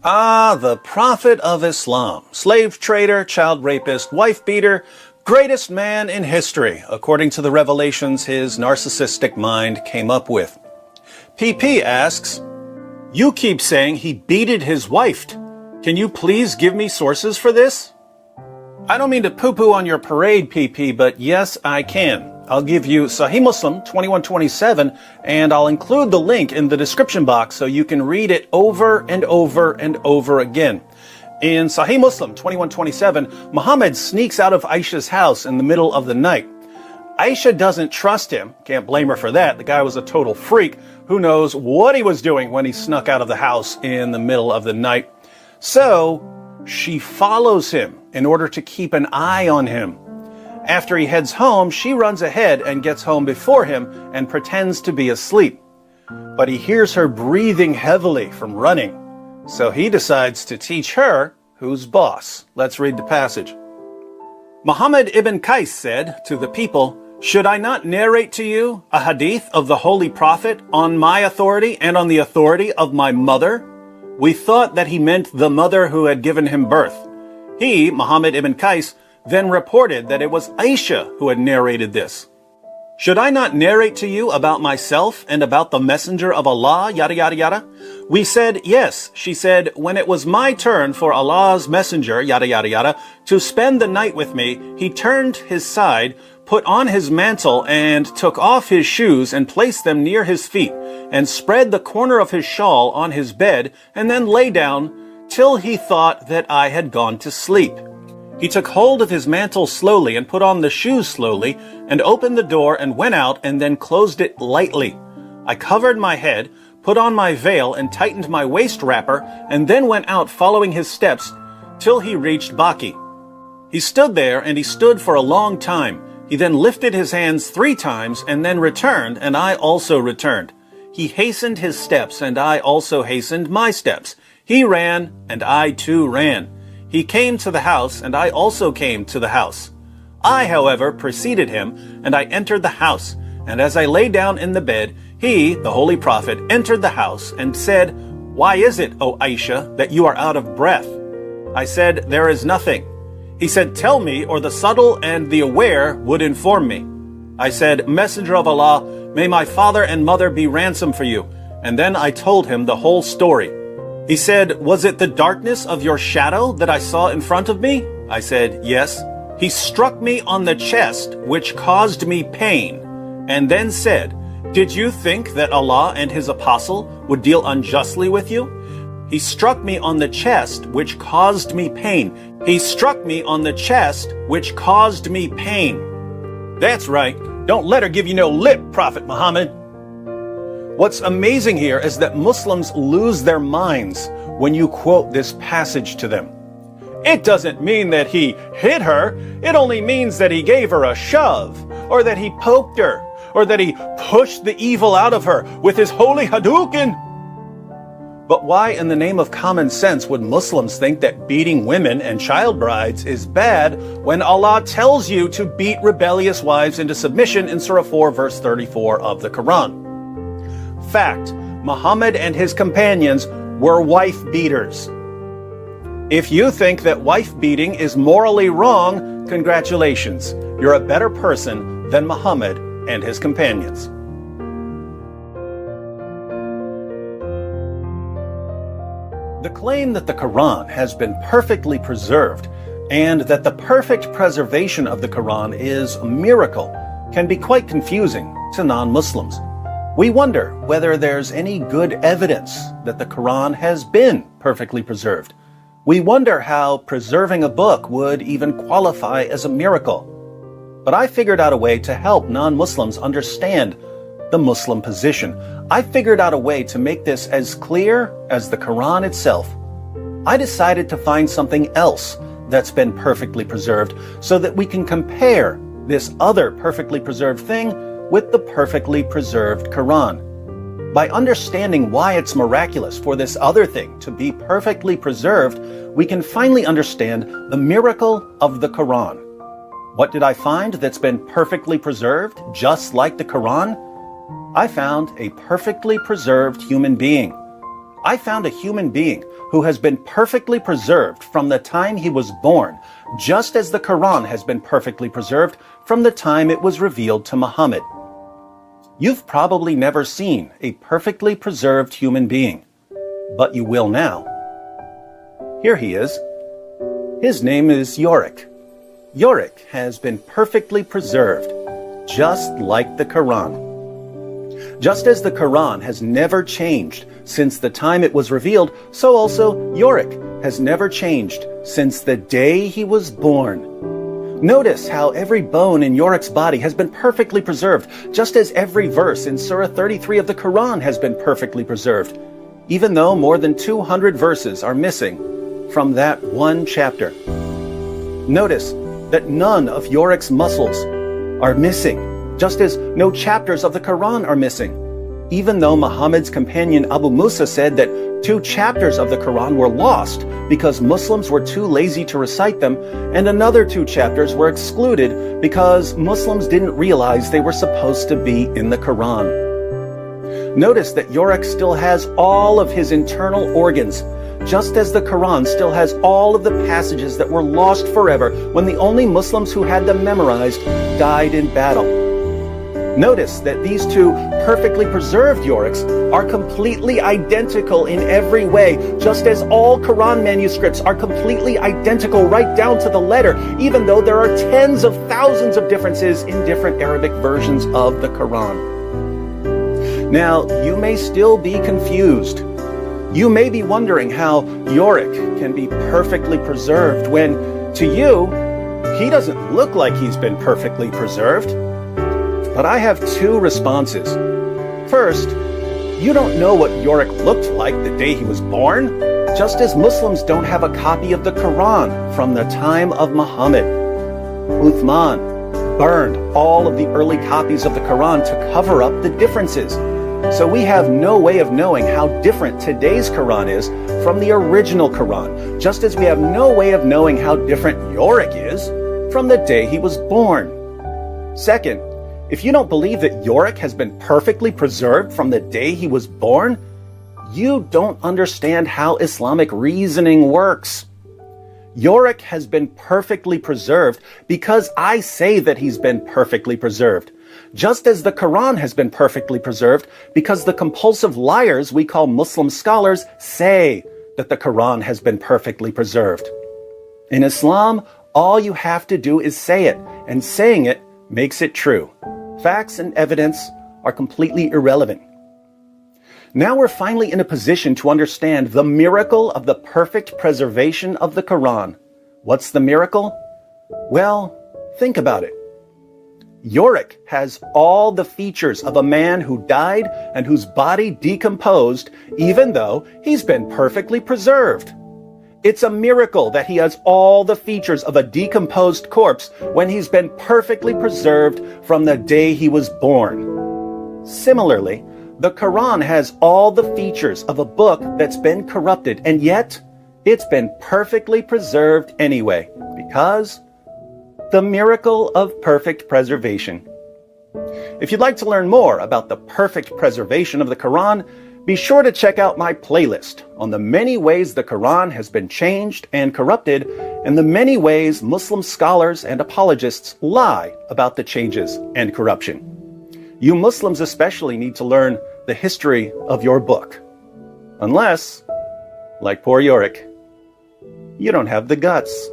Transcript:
Ah, the Prophet of Islam, slave trader, child rapist, wife beater, greatest man in history, according to the revelations his narcissistic mind came up with. PP asks, you keep saying he beated his wife. Can you please give me sources for this? I don't mean to poo-poo on your parade, PP, but yes, I can. I'll give you Sahih Muslim 2127, and I'll include the link in the description box so you can read it over and over and over again. In Sahih Muslim 2127, Muhammad sneaks out of Aisha's house in the middle of the night. Aisha doesn't trust him. Can't blame her for that. The guy was a total freak. Who knows what he was doing when he snuck out of the house in the middle of the night. So she follows him in order to keep an eye on him. After he heads home, she runs ahead and gets home before him and pretends to be asleep. But he hears her breathing heavily from running. So he decides to teach her who's boss. Let's read the passage. Muhammad ibn Qais said to the people, should I not narrate to you a hadith of the Holy Prophet on my authority and on the authority of my mother? We thought that he meant the mother who had given him birth. He, Muhammad ibn Qais, then reported that it was Aisha who had narrated this. Should I not narrate to you about myself and about the messenger of Allah, yada yada yada? We said, yes. She said, when it was my turn for Allah's messenger, yada yada yada, to spend the night with me, he turned his side, put on his mantle, and took off his shoes and placed them near his feet, and spread the corner of his shawl on his bed, and then lay down till he thought that I had gone to sleep. He took hold of his mantle slowly and put on the shoes slowly and opened the door and went out and then closed it lightly. I covered my head, put on my veil and tightened my waist wrapper and then went out following his steps till he reached Baki. He stood there and he stood for a long time. He then lifted his hands 3 times and then returned, and I also returned. He hastened his steps and I also hastened my steps. He ran and I too ran. He came to the house, and I also came to the house. I, however, preceded him, and I entered the house. And as I lay down in the bed, he, the Holy Prophet, entered the house and said, why is it, O Aisha, that you are out of breath? I said, there is nothing. He said, tell me, or the subtle and the aware would inform me. I said, Messenger of Allah, may my father and mother be ransom for you. And then I told him the whole story. He said, was it the darkness of your shadow that I saw in front of me? I said, yes. He struck me on the chest, which caused me pain, and then said, did you think that Allah and His apostle would deal unjustly with you? He struck me on the chest, which caused me pain. He struck me on the chest, which caused me pain. That's right. Don't let her give you no lip, Prophet Muhammad. What's amazing here is that Muslims lose their minds when you quote this passage to them. It doesn't mean that he hit her. It only means that he gave her a shove, or that he poked her, or that he pushed the evil out of her with his holy Hadouken. But why in the name of common sense would Muslims think that beating women and child brides is bad when Allah tells you to beat rebellious wives into submission in Surah 4 verse 34 of the Quran? Fact, Muhammad and his companions were wife beaters. If you think that wife beating is morally wrong, congratulations. You're a better person than Muhammad and his companions. The claim that the Quran has been perfectly preserved and that the perfect preservation of the Quran is a miracle can be quite confusing to non-Muslims. We wonder whether there's any good evidence that the Quran has been perfectly preserved. We wonder how preserving a book would even qualify as a miracle. But I figured out a way to help non-Muslims understand the Muslim position. I figured out a way to make this as clear as the Quran itself. I decided to find something else that's been perfectly preserved so that we can compare this other perfectly preserved thing with the perfectly preserved Quran. By understanding why it's miraculous for this other thing to be perfectly preserved, we can finally understand the miracle of the Quran. What did I find that's been perfectly preserved, just like the Quran? I found a perfectly preserved human being. I found a human being who has been perfectly preserved from the time he was born, just as the Quran has been perfectly preserved from the time it was revealed to Muhammad. You've probably never seen a perfectly preserved human being, but you will now. Here he is. His name is Yorick. Yorick has been perfectly preserved, just like the Quran. Just as the Quran has never changed since the time it was revealed, so also Yorick has never changed since the day he was born. Notice how every bone in Yorick's body has been perfectly preserved, just as every verse in Surah 33 of the Quran has been perfectly preserved, even though more than 200 verses are missing from that one chapter. Notice that none of Yorick's muscles are missing, just as no chapters of the Quran are missing, even though Muhammad's companion Abu Musa said that 2 chapters of the Quran were lost because Muslims were too lazy to recite them, and another 2 chapters were excluded because Muslims didn't realize they were supposed to be in the Quran. Notice that Yorick still has all of his internal organs, just as the Quran still has all of the passages that were lost forever when the only Muslims who had them memorized died in battle. Notice that these 2 perfectly preserved Yoricks are completely identical in every way, just as all Quran manuscripts are completely identical right down to the letter, even though there are tens of thousands of differences in different Arabic versions of the Quran. Now, you may still be confused. You may be wondering how Yorick can be perfectly preserved when, to you, he doesn't look like he's been perfectly preserved. But I have 2 responses. First, you don't know what Yorick looked like the day he was born, just as Muslims don't have a copy of the Quran from the time of Muhammad. Uthman burned all of the early copies of the Quran to cover up the differences. So we have no way of knowing how different today's Quran is from the original Quran, just as we have no way of knowing how different Yorick is from the day he was born. Second, if you don't believe that Yorick has been perfectly preserved from the day he was born, you don't understand how Islamic reasoning works. Yorick has been perfectly preserved because I say that he's been perfectly preserved, just as the Quran has been perfectly preserved because the compulsive liars we call Muslim scholars say that the Quran has been perfectly preserved. In Islam, all you have to do is say it, and saying it makes it true. Facts and evidence are completely irrelevant. Now we're finally in a position to understand the miracle of the perfect preservation of the Quran. What's the miracle? Well, think about it. Yorick has all the features of a man who died and whose body decomposed, even though he's been perfectly preserved. It's a miracle that he has all the features of a decomposed corpse when he's been perfectly preserved from the day he was born. Similarly, the Quran has all the features of a book that's been corrupted, and yet it's been perfectly preserved anyway, because the miracle of perfect preservation. If you'd like to learn more about the perfect preservation of the Quran, be sure to check out my playlist on the many ways the Quran has been changed and corrupted, and the many ways Muslim scholars and apologists lie about the changes and corruption. You Muslims especially need to learn the history of your book. Unless, like poor Yorick, you don't have the guts.